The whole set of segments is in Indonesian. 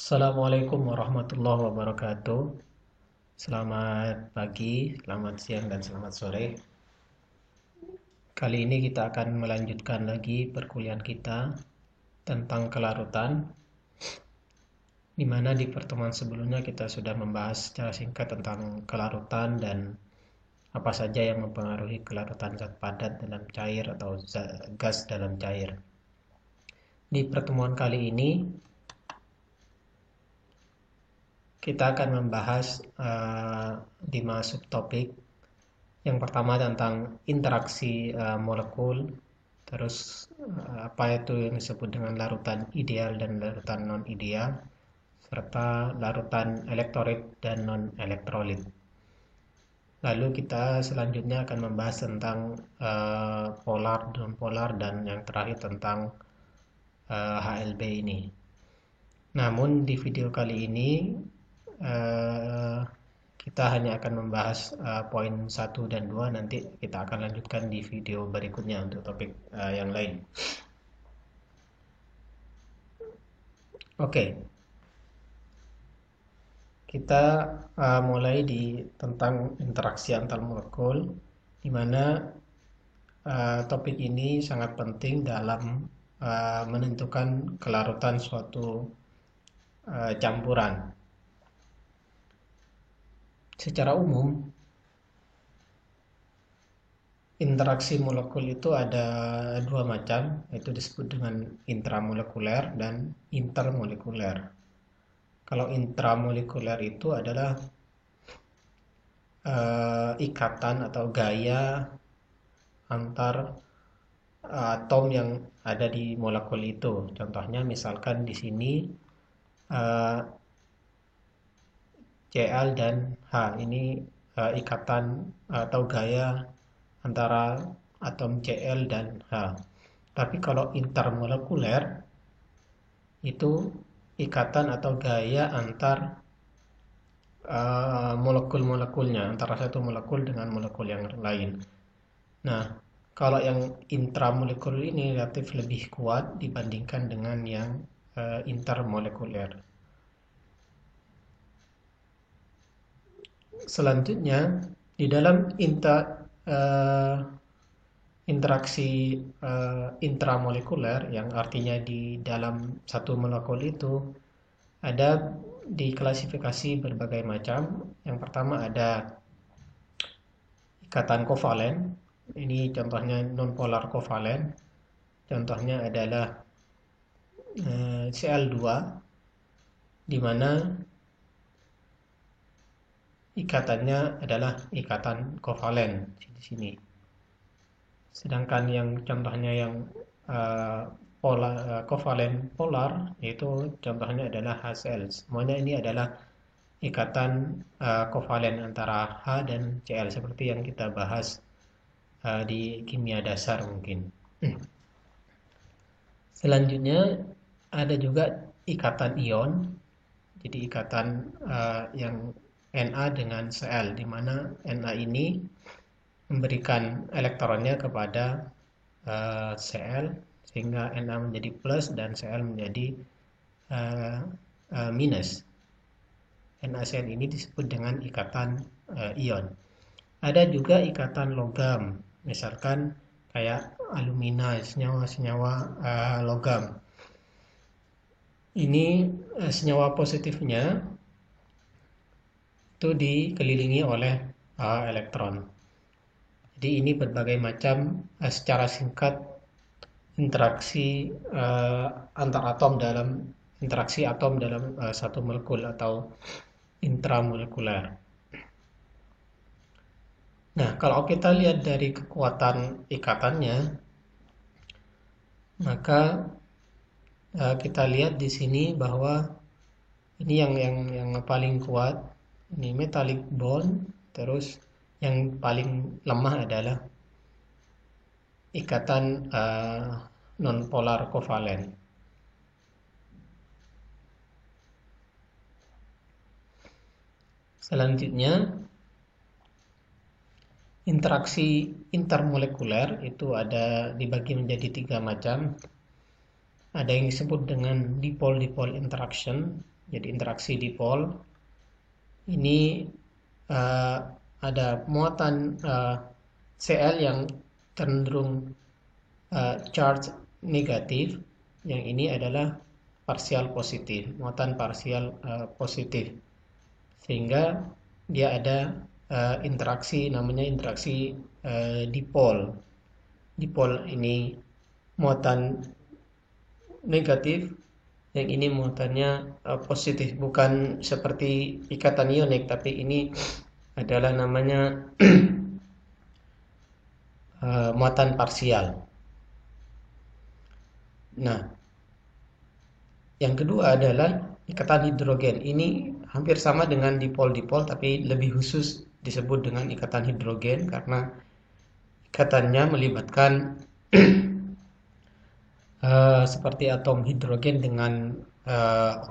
Assalamualaikum warahmatullahi wabarakatuh. Selamat pagi, selamat siang, dan selamat sore. Kali ini kita akan melanjutkan lagi perkuliahan kita tentang kelarutan, di mana di pertemuan sebelumnya kita sudah membahas secara singkat tentang kelarutan dan apa saja yang mempengaruhi kelarutan zat padat dalam cair atau gas dalam cair. Di pertemuan kali ini kita akan membahas 5 subtopik. Yang pertama tentang interaksi molekul, terus apa itu yang disebut dengan larutan ideal dan larutan non-ideal, serta larutan elektrolit dan non-elektrolit. Lalu kita selanjutnya akan membahas tentang polar, non-polar, dan yang terakhir tentang HLB ini. Namun di video kali ini kita hanya akan membahas poin 1 dan 2. Nanti kita akan lanjutkan di video berikutnya untuk topik yang lain. Oke. Kita mulai tentang interaksi antar molekul, di mana topik ini sangat penting dalam menentukan kelarutan suatu campuran. Secara umum, interaksi molekul itu ada dua macam, yaitu disebut dengan intramolekuler dan intermolekuler. Kalau intramolekuler itu adalah ikatan atau gaya antar atom yang ada di molekul itu. Contohnya misalkan di sini Cl dan H, ini ikatan atau gaya antara atom Cl dan H. Tapi kalau intermolekuler itu ikatan atau gaya antar molekul-molekulnya, antara satu molekul dengan molekul yang lain. Nah, kalau yang intramolekuler ini relatif lebih kuat dibandingkan dengan yang intermolekuler. Selanjutnya, di dalam interaksi intramolekuler, yang artinya di dalam satu molekul itu ada diklasifikasi berbagai macam. Yang pertama ada ikatan kovalen. Ini contohnya nonpolar kovalen. Contohnya adalah Cl2, di mana ikatannya adalah ikatan kovalen di sini. Sedangkan yang contohnya yang kovalen polar, itu contohnya adalah HCl. Semuanya ini adalah ikatan kovalen antara H dan Cl, seperti yang kita bahas di kimia dasar mungkin. Selanjutnya ada juga ikatan ion. Jadi ikatan yang Na dengan Cl, di mana Na ini memberikan elektronnya kepada Cl, sehingga Na menjadi plus dan Cl menjadi minus. NaCl ini disebut dengan ikatan ion. Ada juga ikatan logam, misalkan kayak alumina, senyawa-senyawa logam. Ini senyawa positifnya itu dikelilingi oleh elektron. Jadi ini berbagai macam secara singkat interaksi antar atom dalam interaksi atom dalam satu molekul atau intramolekuler. Nah, kalau kita lihat dari kekuatan ikatannya, maka kita lihat di sini bahwa ini yang paling kuat, ini metallic bond, terus yang paling lemah adalah ikatan nonpolar kovalen. Selanjutnya, interaksi intermolekuler itu ada dibagi menjadi 3 macam. Ada yang disebut dengan dipole-dipole interaction, Jadi interaksi dipol ini ada muatan Cl yang cenderung charge negatif, yang ini adalah parsial positif, muatan parsial positif, sehingga dia ada interaksi, namanya interaksi dipol. Dipol ini muatan negatif, yang ini muatannya positif, bukan seperti ikatan ionik, tapi ini adalah namanya muatan parsial. Nah, yang kedua adalah ikatan hidrogen. Ini hampir sama dengan dipol-dipol, tapi lebih khusus disebut dengan ikatan hidrogen karena ikatannya melibatkan seperti atom hidrogen dengan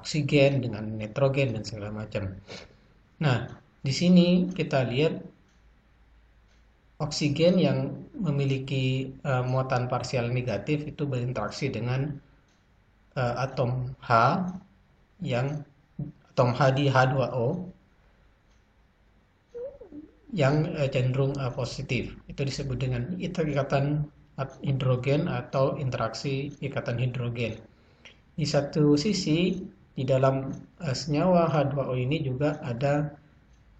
oksigen, dengan nitrogen, dan segala macam. Nah, di sini kita lihat oksigen yang memiliki muatan parsial negatif itu berinteraksi dengan atom H, yang atom H di H2O yang cenderung positif. Itu disebut dengan ikatan hidrogen atau interaksi ikatan hidrogen. Di satu sisi, di dalam senyawa H2O ini juga ada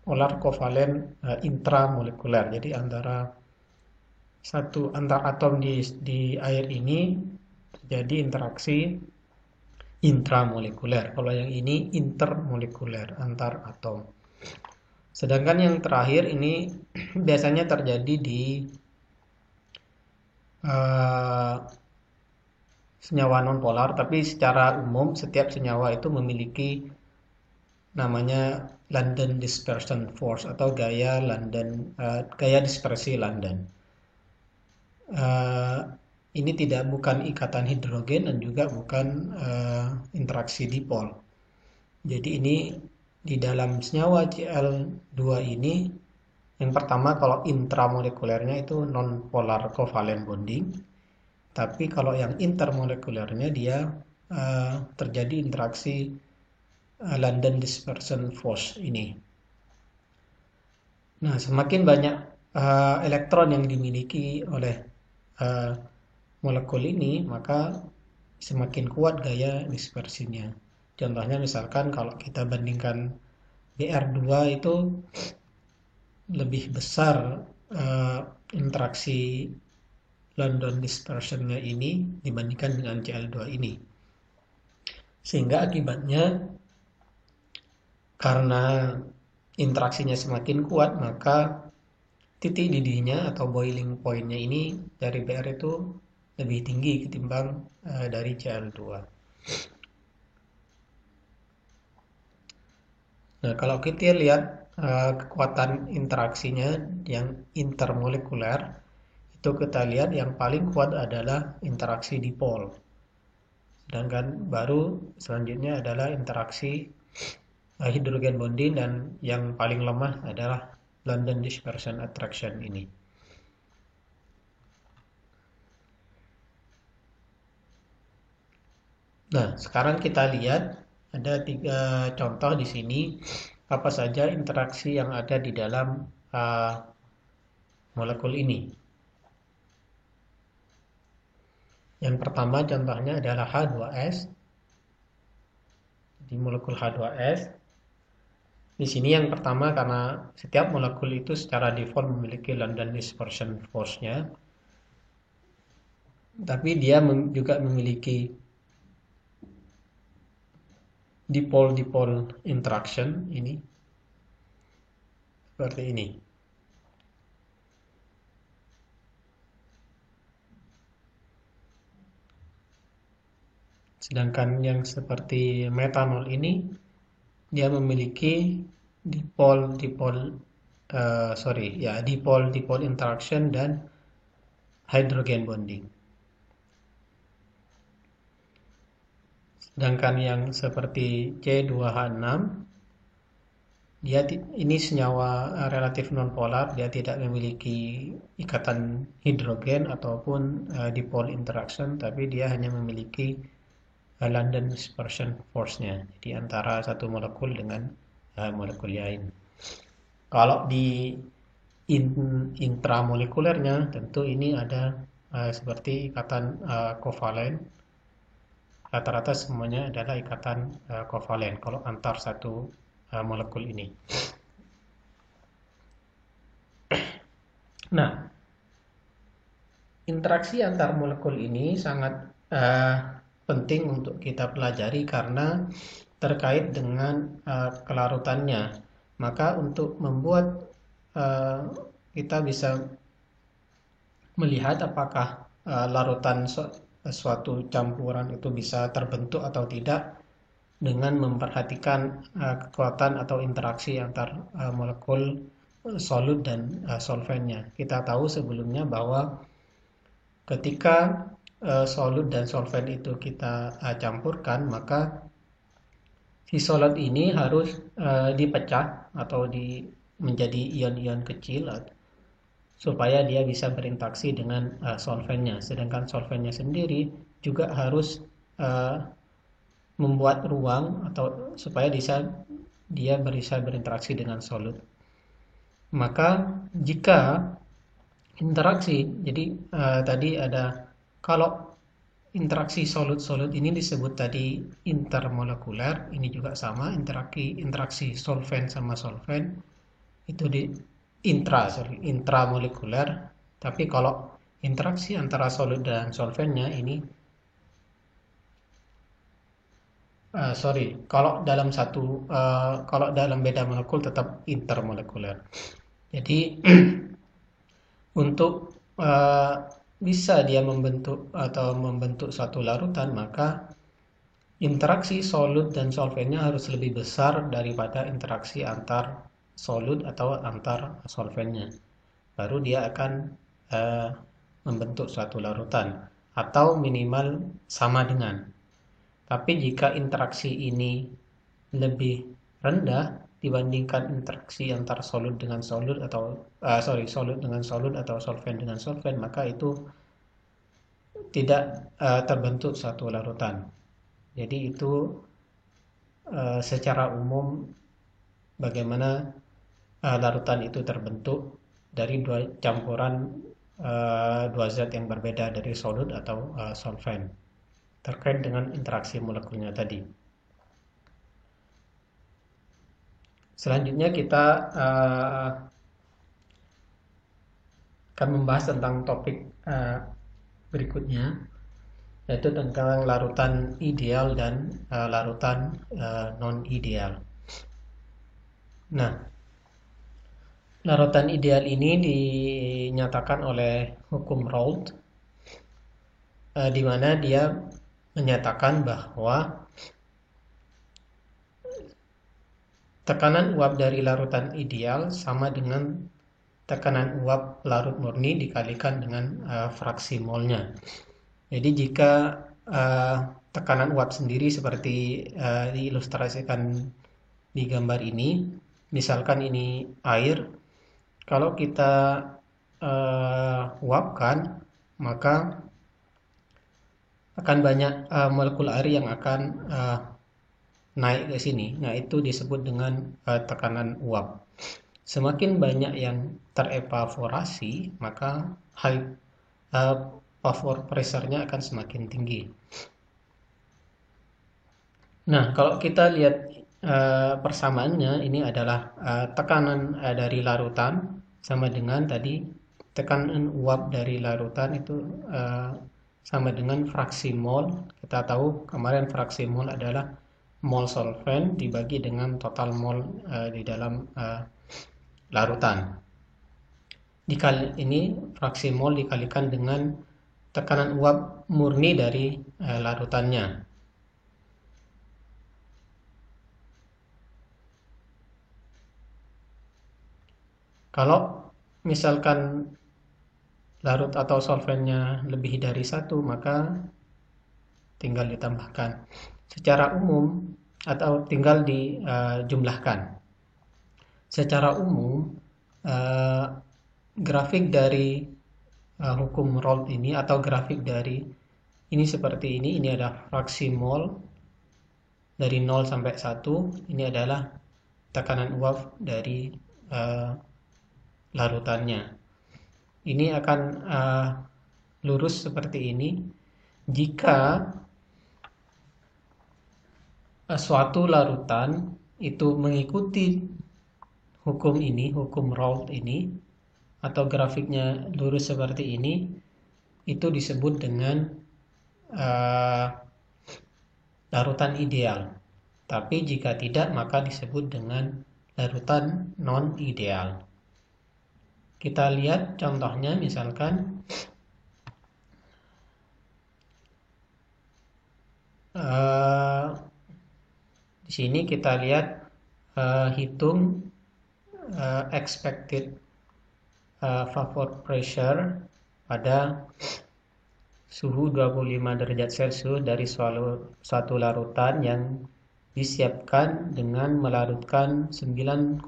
polar kovalen intramolekuler. Jadi antara atom di air ini terjadi interaksi intramolekuler. Kalau yang ini intermolekuler, antar atom. Sedangkan yang terakhir ini biasanya terjadi di senyawa nonpolar, tapi secara umum setiap senyawa itu memiliki namanya London dispersion force atau gaya dispersi London. Ini bukan ikatan hidrogen dan juga bukan interaksi dipol. Jadi ini di dalam senyawa Cl2 ini, yang pertama kalau intramolekulernya itu non-polar covalent bonding, tapi kalau yang intermolekulernya dia terjadi interaksi London dispersion force ini. Nah, semakin banyak elektron yang dimiliki oleh molekul ini, maka semakin kuat gaya dispersinya. Contohnya misalkan kalau kita bandingkan Br2 itu lebih besar interaksi London dispersionnya ini dibandingkan dengan Cl2 ini. Sehingga akibatnya karena interaksinya semakin kuat, maka titik didihnya atau boiling point-nya ini dari Br itu lebih tinggi ketimbang dari Cl2. Nah, kalau kita lihat kekuatan interaksinya yang intermolekuler, itu kita lihat yang paling kuat adalah interaksi dipol. Sedangkan baru selanjutnya adalah interaksi hidrogen bonding, dan yang paling lemah adalah London dispersion attraction ini. Nah, sekarang kita lihat ada 3 contoh di sini apa saja interaksi yang ada di dalam molekul ini. Yang pertama contohnya adalah H2S. Di molekul H2S, di sini yang pertama karena setiap molekul itu secara default memiliki London dispersion force-nya, tapi dia juga memiliki dipol-dipol interaction ini seperti ini. Sedangkan yang seperti metanol ini dia memiliki dipol-dipol interaction dan hydrogen bonding. Sedangkan yang seperti C2H6 ini senyawa relatif nonpolar, dia tidak memiliki ikatan hidrogen ataupun dipol interaction, tapi dia hanya memiliki London dispersion force-nya. Jadi antara satu molekul dengan molekul lain. Kalau di intramolekulernya tentu ini ada seperti ikatan kovalen. Rata-rata semuanya adalah ikatan kovalen kalau antar satu molekul ini. Nah, interaksi antar molekul ini sangat penting untuk kita pelajari karena terkait dengan kelarutannya. Maka untuk membuat kita bisa melihat apakah larutan suatu campuran itu bisa terbentuk atau tidak dengan memperhatikan kekuatan atau interaksi antar molekul solut dan solvennya. Kita tahu sebelumnya bahwa ketika solut dan solvent itu kita campurkan, maka si solut ini harus dipecah atau menjadi ion-ion kecil supaya dia bisa berinteraksi dengan solvennya. Sedangkan solvennya sendiri juga harus membuat ruang atau supaya dia bisa berinteraksi dengan solut. Maka jika interaksi, jadi tadi ada, kalau interaksi solut-solut ini disebut tadi intermolekuler, ini juga sama, interaksi solvent sama solvent itu di intramolekuler. Tapi kalau interaksi antara solut dan solventnya ini kalau dalam beda molekul tetap intermolekuler. Jadi untuk bisa dia membentuk suatu larutan, maka interaksi solut dan solventnya harus lebih besar daripada interaksi antar solut atau antar solventnya. Baru dia akan membentuk suatu larutan atau minimal sama dengan. Tapi jika interaksi ini lebih rendah dibandingkan interaksi antar solut dengan solut atau solut dengan solut atau solvent dengan solvent, maka itu tidak terbentuk suatu larutan. Jadi itu secara umum bagaimana larutan itu terbentuk dari dua campuran dua zat yang berbeda dari solut atau solvent terkait dengan interaksi molekulnya tadi. Selanjutnya kita akan membahas tentang topik berikutnya, yaitu tentang larutan ideal dan larutan non-ideal. Nah, larutan ideal ini dinyatakan oleh hukum Raoult, di mana dia menyatakan bahwa tekanan uap dari larutan ideal sama dengan tekanan uap larut murni dikalikan dengan fraksi molnya. Jadi jika tekanan uap sendiri seperti diilustrasikan di gambar ini, misalkan ini air, kalau kita uapkan, maka akan banyak molekul air yang akan naik ke sini. Nah, itu disebut dengan tekanan uap. Semakin banyak yang terevaporasi, maka vapor pressure-nya akan semakin tinggi. Nah, kalau kita lihat persamaannya, ini adalah tekanan dari larutan sama dengan tadi tekanan uap dari larutan itu sama dengan fraksi mol. Kita tahu kemarin fraksi mol adalah mol solvent dibagi dengan total mol di dalam larutan. Ini fraksi mol dikalikan dengan tekanan uap murni dari larutannya. Kalau misalkan larut atau solventnya lebih dari 1, maka tinggal ditambahkan secara umum atau tinggal dijumlahkan. Secara umum grafik dari hukum Raoult ini atau grafik dari Ini seperti ini ada fraksi mol dari 0 sampai 1. Ini adalah tekanan uap dari larutannya. Ini akan lurus seperti ini jika suatu larutan itu mengikuti hukum ini, hukum Raoult ini, atau grafiknya lurus seperti ini, itu disebut dengan larutan ideal. Tapi jika tidak, maka disebut dengan larutan non-ideal. Kita lihat contohnya, misalkan di sini kita lihat hitung expected vapor pressure pada suhu 25 derajat Celcius dari suatu larutan yang disiapkan dengan melarutkan 97,4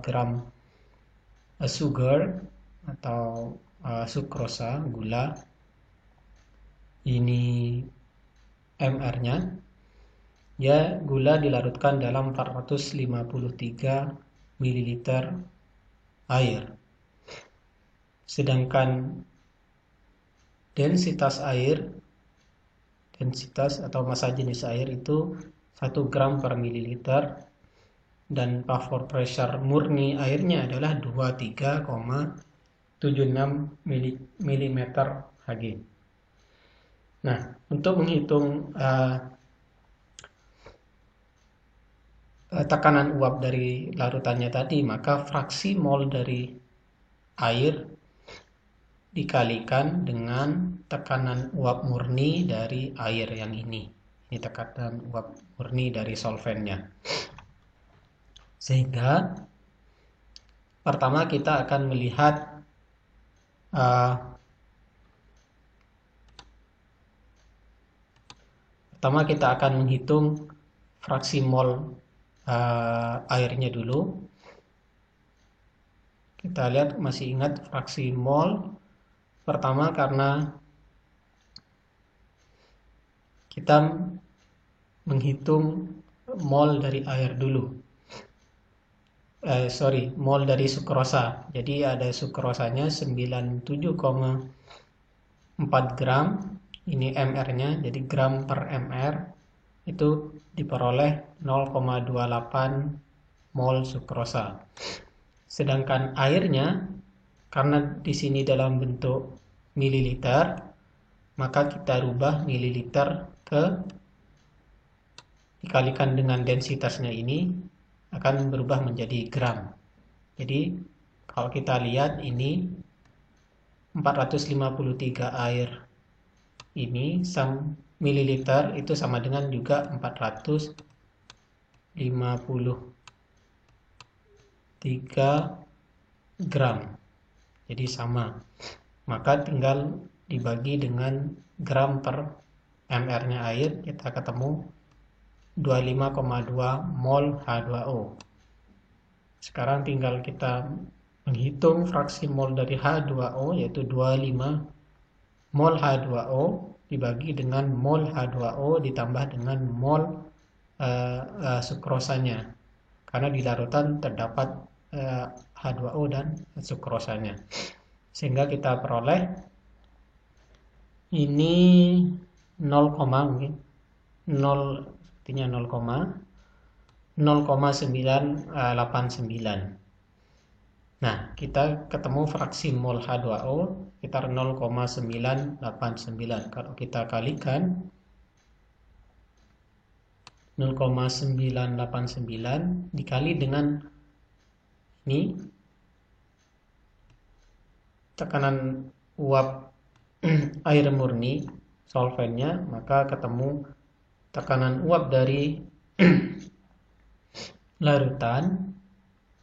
gram sugar atau sukrosa, gula. Ini MR-nya. Ya, gula dilarutkan dalam 453 ml air. Sedangkan densitas atau massa jenis air itu 1 gram per mililiter, dan vapor pressure murni airnya adalah 23,76 mm Hg. Nah, untuk menghitung tekanan uap dari larutannya tadi, maka fraksi mol dari air dikalikan dengan tekanan uap murni dari air yang ini. Ini tekanan uap murni dari solvennya. Sehingga pertama kita akan melihat menghitung fraksi mol airnya dulu. Kita lihat, masih ingat fraksi mol. Pertama, karena kita menghitung mol dari air dulu. Mol dari sukrosa. Jadi ada sukrosanya 97,4 gram. Ini MR-nya, jadi gram per MR itu diperoleh 0,28 mol sukrosa. Sedangkan airnya, karena di sini dalam bentuk mililiter, maka kita rubah mililiter dikalikan dengan densitasnya ini akan berubah menjadi gram. Jadi kalau kita lihat ini 453 air ini mililiter itu sama dengan juga 453 gram. Jadi sama. Maka tinggal dibagi dengan gram per MR-nya air, kita ketemu 25,2 mol H2O. Sekarang tinggal kita menghitung fraksi mol dari H2O, yaitu 25 mol H2O dibagi dengan mol H2O ditambah dengan mol sukrosanya. Karena di larutan terdapat H2O dan sukrosanya. Sehingga kita peroleh ini 0, mungkin 0, artinya 0,989. Nah, kita ketemu fraksi mol H2O sekitar 0,989. Kalau kita kalikan 0,989 dikali dengan ini tekanan uap air murni solvennya, maka ketemu tekanan uap dari larutan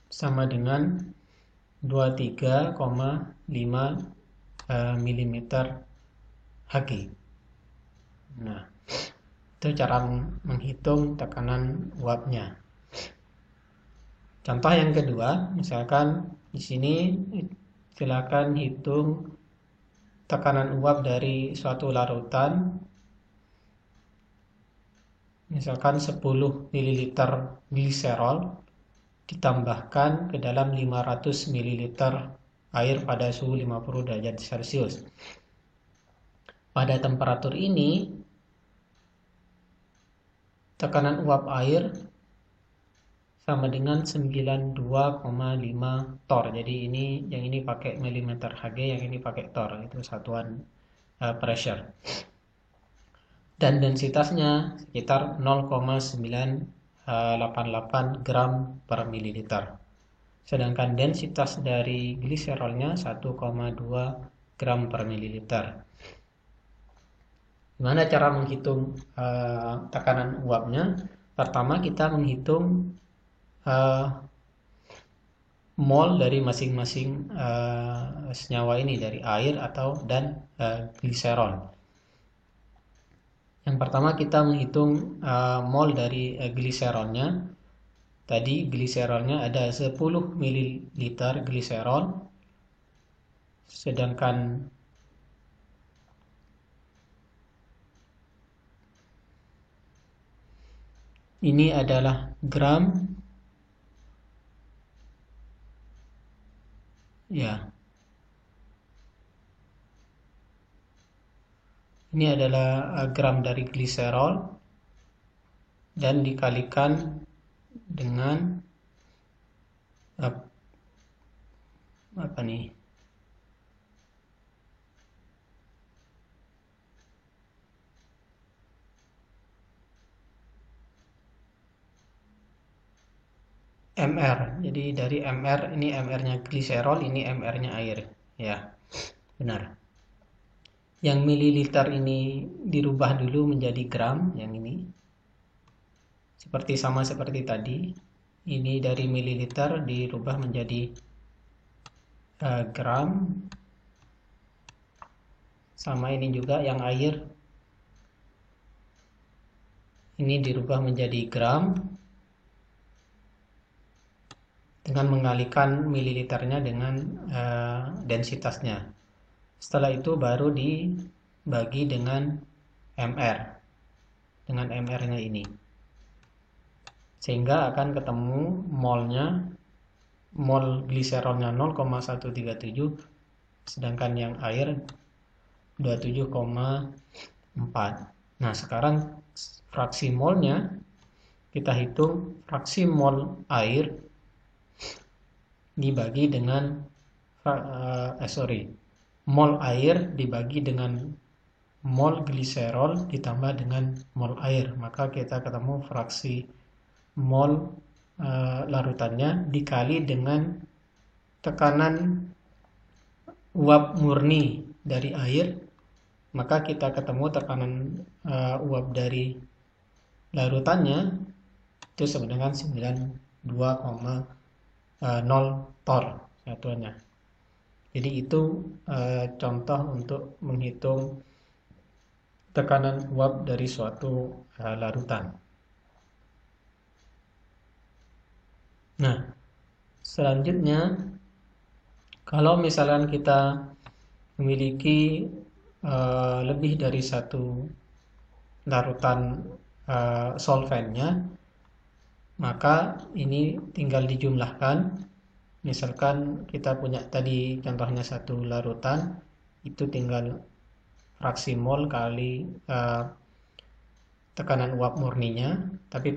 sama dengan 23,5 mm Hg. Nah, itu cara menghitung tekanan uapnya. Contoh yang kedua, misalkan di sini silakan hitung tekanan uap dari suatu larutan, misalkan 10 ml gliserol ditambahkan ke dalam 500 ml air pada suhu 50 derajat Celcius. Pada temperatur ini, tekanan uap air sama dengan 92,5 torr. Jadi yang ini pakai milimeter Hg, yang ini pakai torr, itu satuan pressure. Dan densitasnya sekitar 0,988 gram per mililiter. Sedangkan densitas dari gliserolnya 1,2 gram per mililiter. Gimana cara menghitung tekanan uapnya? Pertama kita menghitung mol dari masing-masing senyawa ini, dari air dan gliserol. Yang pertama kita menghitung mol dari gliserolnya. Tadi gliserolnya ada 10 ml gliserol, sedangkan ini adalah gram, ya. Ini adalah gram dari gliserol dan dikalikan dengan apa nih? mR. Jadi dari mR, ini mR-nya gliserol, ini mR-nya air, ya. Benar. Yang mililiter ini dirubah dulu menjadi gram, yang ini. Sama seperti tadi. Ini dari mililiter dirubah menjadi gram. Sama ini juga yang air. Ini dirubah menjadi gram dengan mengalihkan mililiternya dengan densitasnya. Setelah itu baru dibagi dengan mR, dengan mR-nya ini, sehingga akan ketemu mol gliserolnya 0,137, sedangkan yang air 27,4. Nah sekarang fraksi molnya kita hitung. Fraksi mol air dibagi dengan mol air dibagi dengan mol gliserol ditambah dengan mol air, maka kita ketemu fraksi mol larutannya dikali dengan tekanan uap murni dari air, maka kita ketemu tekanan uap dari larutannya itu sama dengan 92,0 torr satuannya. Jadi itu contoh untuk menghitung tekanan uap dari suatu larutan. Nah, selanjutnya kalau misalkan kita memiliki lebih dari satu larutan solvennya, maka ini tinggal dijumlahkan. Misalkan kita punya tadi contohnya satu larutan, itu tinggal fraksi mol kali tekanan uap murninya. Tapi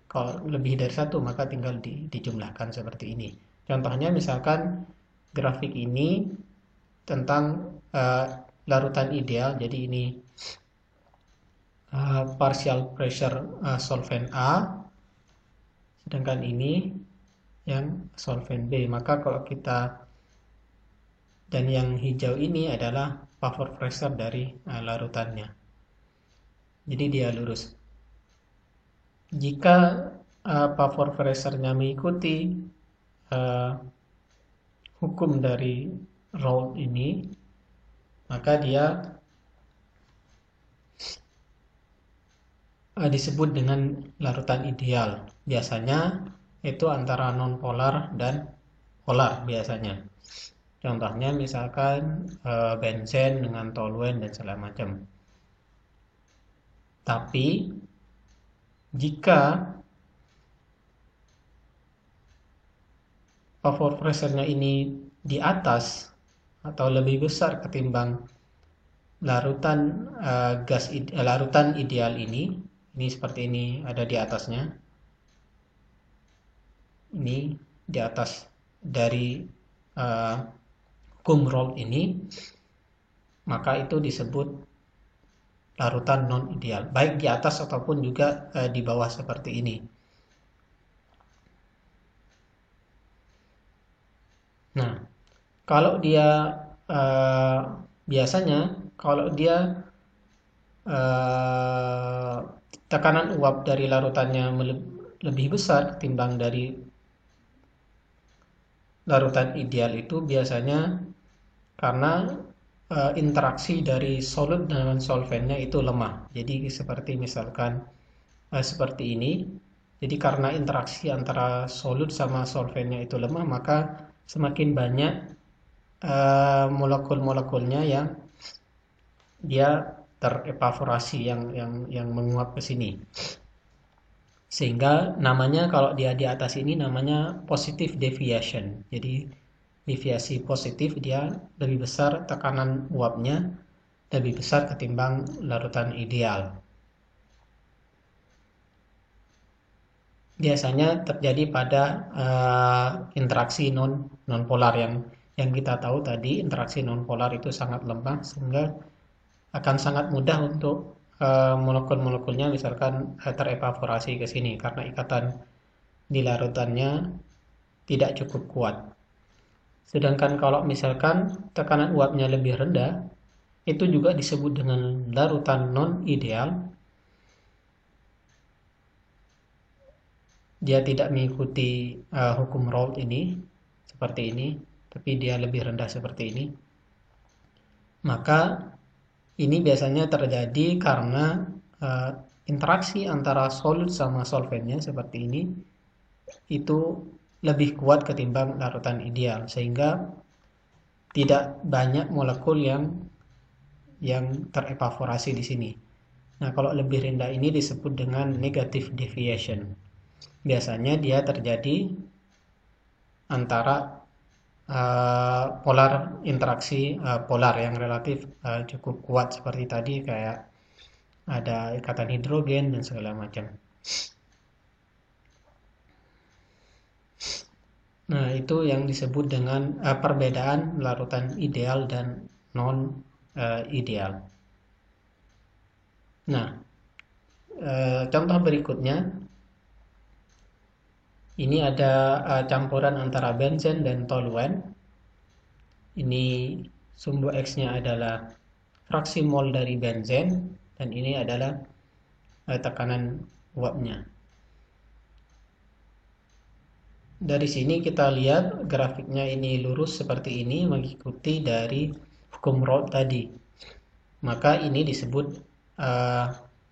kalau lebih dari satu, maka tinggal dijumlahkan seperti ini. Contohnya misalkan grafik ini tentang larutan ideal. Jadi ini partial pressure solvent A, sedangkan ini yang solvent B. Maka kalau kita, dan yang hijau ini adalah vapor pressure dari larutannya. Jadi dia lurus. Jika vapor pressure-nya mengikuti hukum dari Raoult ini, maka dia disebut dengan larutan ideal. Biasanya itu antara non-polar dan polar biasanya. Contohnya misalkan benzen dengan toluen dan segala macam. Tapi jika power pressure-nya ini di atas atau lebih besar ketimbang larutan larutan ideal ini seperti ini, ada di atasnya. Ini di atas dari vacuum roll ini, maka itu disebut larutan non ideal, baik di atas ataupun juga di bawah seperti ini. Nah, kalau dia biasanya kalau dia tekanan uap dari larutannya lebih besar ketimbang dari larutan ideal, itu biasanya karena interaksi dari solid dengan solvennya itu lemah. Jadi seperti misalkan seperti ini. Jadi karena interaksi antara solid sama solvennya itu lemah, maka semakin banyak molekul-molekulnya yang dia terevaporasi, yang menguap ke sini. Sehingga namanya, kalau dia di atas ini namanya positive deviation. Jadi deviasi positif, dia lebih besar, tekanan uapnya lebih besar ketimbang larutan ideal. Biasanya terjadi pada interaksi non polar yang kita tahu tadi. Interaksi non polar itu sangat lemah, sehingga akan sangat mudah untuk molekul-molekulnya misalkan terevaporasi ke sini karena ikatan di larutannya tidak cukup kuat. Sedangkan kalau misalkan tekanan uapnya lebih rendah, itu juga disebut dengan larutan non ideal. Dia tidak mengikuti hukum Raoult ini seperti ini, tapi dia lebih rendah seperti ini. Maka ini biasanya terjadi karena interaksi antara solid sama solvennya seperti ini itu lebih kuat ketimbang larutan ideal, sehingga tidak banyak molekul yang terevaporasi di sini. Nah, kalau lebih rendah ini disebut dengan negative deviation. Biasanya dia terjadi antara polar, interaksi polar yang relatif cukup kuat seperti tadi, kayak ada ikatan hidrogen dan segala macam. Nah, itu yang disebut dengan perbedaan larutan ideal dan non ideal. Nah, contoh berikutnya, ini ada campuran antara benzen dan toluen. Ini sumbu X-nya adalah fraksi mol dari benzen, dan ini adalah tekanan uapnya. Dari sini kita lihat grafiknya ini lurus seperti ini, mengikuti dari hukum Raoult tadi. Maka ini disebut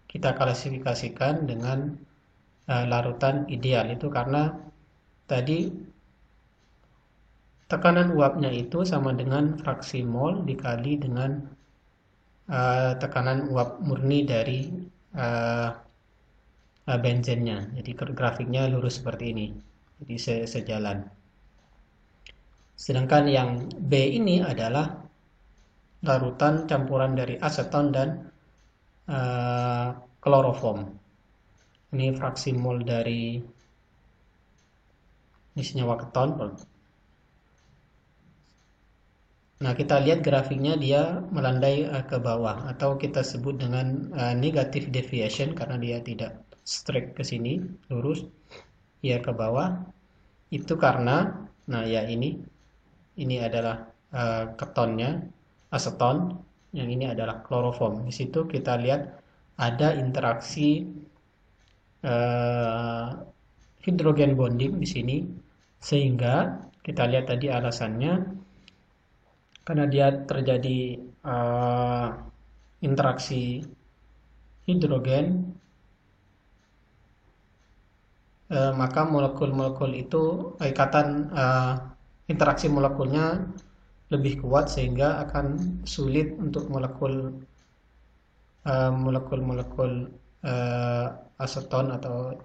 kita klasifikasikan dengan larutan ideal, itu karena tadi tekanan uapnya itu sama dengan fraksi mol dikali dengan tekanan uap murni dari benzennya. Jadi grafiknya lurus seperti ini, jadi sejalan. Sedangkan yang B ini adalah larutan campuran dari aseton dan kloroform. Ini fraksi mol dari senyawa keton. Nah, kita lihat grafiknya dia melandai ke bawah, atau kita sebut dengan negative deviation karena dia tidak straight ke sini, lurus, dia ke bawah. Itu karena, nah ya, ini adalah ketonnya, aseton, yang ini adalah kloroform. Di situ kita lihat ada interaksi hidrogen bonding di sini, sehingga kita lihat tadi alasannya karena dia terjadi interaksi hidrogen, maka molekul-molekul itu ikatan interaksi molekulnya lebih kuat sehingga akan sulit untuk molekul aseton atau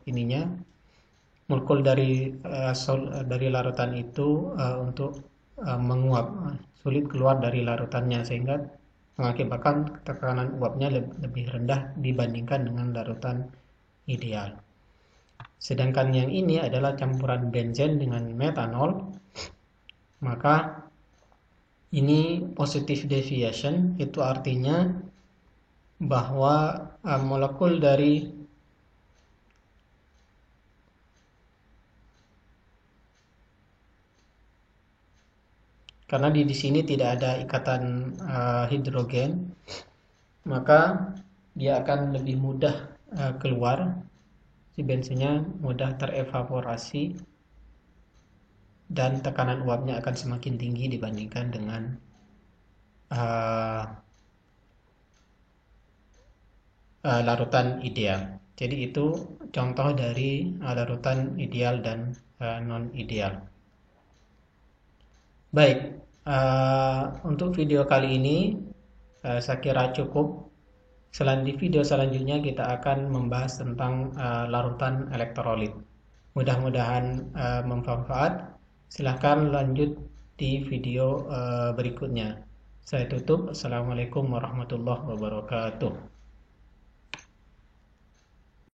molekul dari larutan itu untuk menguap, sulit keluar dari larutannya sehingga mengakibatkan tekanan uapnya lebih rendah dibandingkan dengan larutan ideal. Sedangkan yang ini adalah campuran benzen dengan metanol, maka ini positive deviation, itu artinya bahwa molekul dari karena di sini tidak ada ikatan hidrogen, maka dia akan lebih mudah keluar, si bensinnya mudah terevaporasi dan tekanan uapnya akan semakin tinggi dibandingkan dengan larutan ideal. Jadi itu contoh dari larutan ideal dan non ideal. Baik, untuk video kali ini saya kira cukup. Di video selanjutnya kita akan membahas tentang larutan elektrolit. Mudah-mudahan bermanfaat. Silahkan lanjut di video berikutnya. Saya tutup. Assalamualaikum warahmatullahi wabarakatuh.